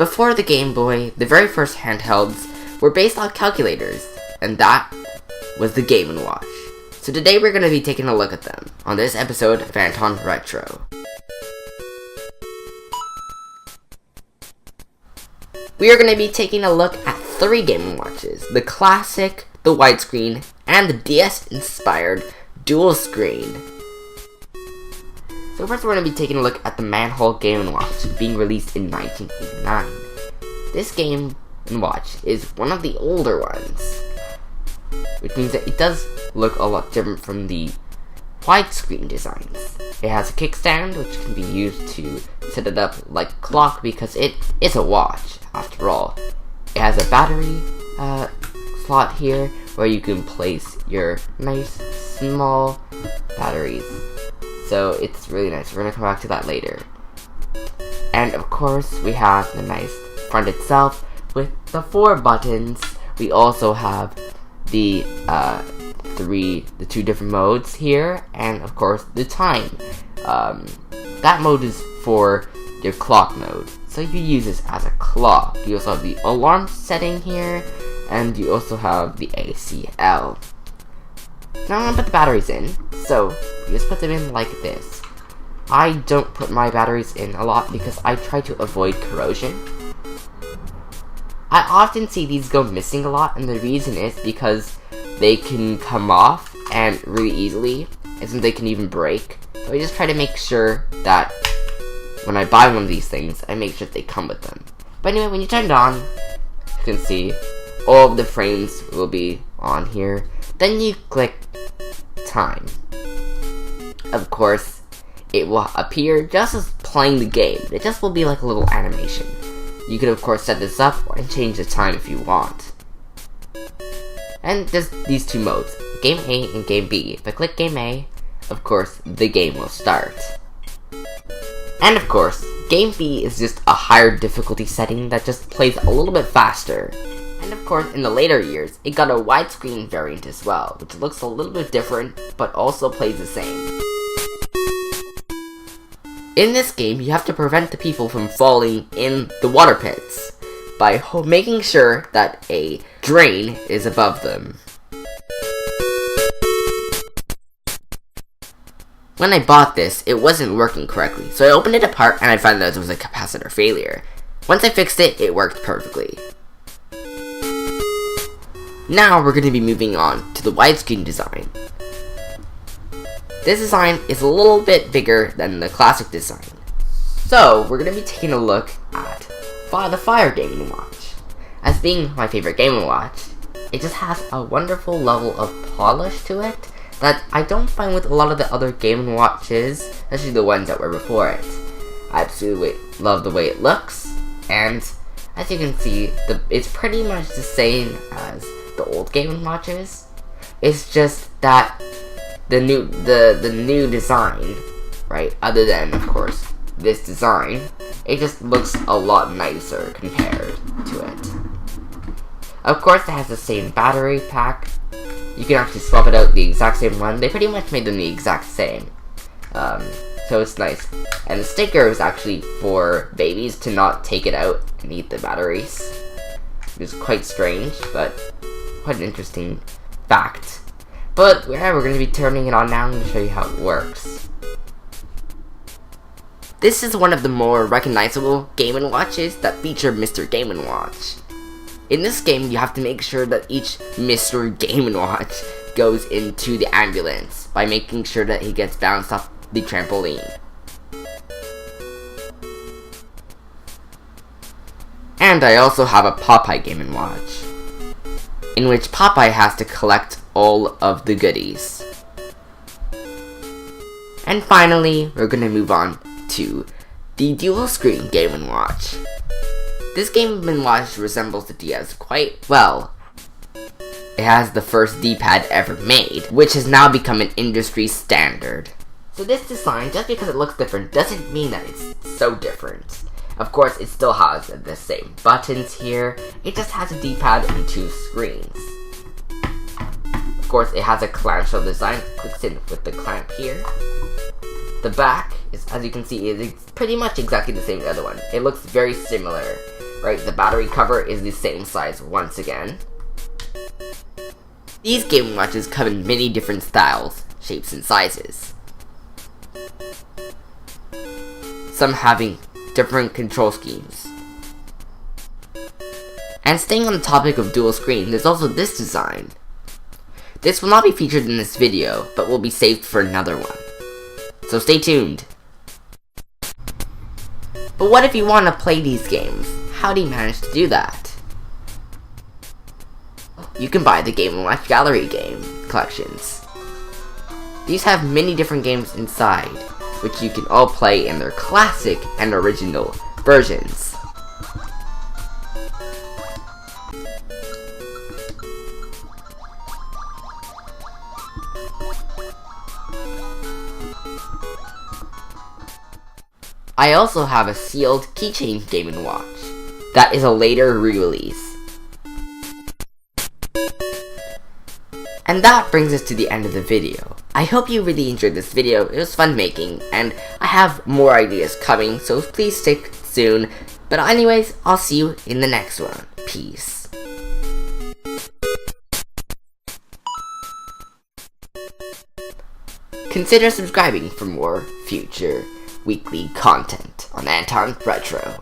Before the Game Boy, the very first handhelds were based on calculators, and that was the Game & Watch. So today we're going to be taking a look at them on this episode of Anton Retro. We are going to be taking a look at 3 Game & Watches: the classic, the widescreen, and the DS-inspired dual screen. So first we're going to be taking a look at the Handheld Game & Watch, being released in 1989. This Game & Watch is one of the older ones, which means that it does look a lot different from the widescreen designs. It has a kickstand, which can be used to set it up like a clock because it is a watch, after all. It has a battery slot here where you can place your nice small batteries. So it's really nice. We're going to come back to that later. And of course, we have the nice front itself with the 4 buttons. We also have the 2 different modes here, and of course the time. That mode is for your clock mode, so you use this as a clock. You also have the alarm setting here, and you also have the ACL. Now I'm gonna put the batteries in, so you just put them in like this. I don't put my batteries in a lot because I try to avoid corrosion. I often see these go missing a lot, and the reason is because they can come off and really easily, and they can even break. So I just try to make sure that when I buy one of these things, I make sure they come with them. But anyway, when you turn it on, you can see all of the frames will be on here. Then you click time. Of course, it will appear just as playing the game. It just will be like a little animation. You can of course set this up and change the time if you want. And there's these 2 modes, Game A and Game B. If I click Game A, of course, the game will start. And of course, Game B is just a higher difficulty setting that just plays a little bit faster. And of course, in the later years, it got a widescreen variant as well, which looks a little bit different, but also plays the same. In this game, you have to prevent the people from falling in the water pits by making sure that a drain is above them. When I bought this, it wasn't working correctly, so I opened it apart and I found that it was a capacitor failure. Once I fixed it, it worked perfectly. Now we're going to be moving on to the widescreen design. This design is a little bit bigger than the classic design. So we're going to be taking a look at the Fire Game & Watch. As being my favorite Game & Watch, it just has a wonderful level of polish to it that I don't find with a lot of the other Game & Watches, especially the ones that were before it. I absolutely love the way it looks, and as you can see, it's pretty much the same as the old Game & Watches. It's just that the new design, right, other than of course this design, it just looks a lot nicer compared to it. Of course, it has the same battery pack. You can actually swap it out the exact same one. They pretty much made them the exact same. So it's nice. And the sticker is actually for babies to not take it out and eat the batteries. It's quite strange, but quite an interesting fact. But yeah, we're going to be turning it on now and show you how it works. This is one of the more recognizable Game & Watches that feature Mr. Game & Watch. In this game, you have to make sure that each Mr. Game & Watch goes into the ambulance by making sure that he gets bounced off the trampoline. And I also have a Popeye Game & Watch, in which Popeye has to collect all of the goodies. And finally, we're going to move on to the dual screen Game & Watch. This Game & Watch resembles the DS quite well. It has the first D-pad ever made, which has now become an industry standard. So this design, just because it looks different, doesn't mean that it's so different. Of course, it still has the same buttons here. It just has a D-pad and 2 screens. Of course, it has a clamshell design. It clicks in with the clamp here. The back is, as you can see, is pretty much exactly the same as the other one. It looks very similar. Right, the battery cover is the same size once again. These Game & Watches come in many different styles, shapes, and sizes. Some having different control schemes. And staying on the topic of dual screen, there's also this design. This will not be featured in this video, but will be saved for another one. So stay tuned. But what if you want to play these games? How do you manage to do that? You can buy the Game & Watch Gallery game collections. These have many different games inside, which you can all play in their classic and original versions. I also have a sealed keychain Game & Watch. That is a later re-release. And that brings us to the end of the video. I hope you really enjoyed this video. It was fun making, and I have more ideas coming, so please stick soon. But anyways, I'll see you in the next one. Peace. Consider subscribing for more future weekly content on Anton Retro.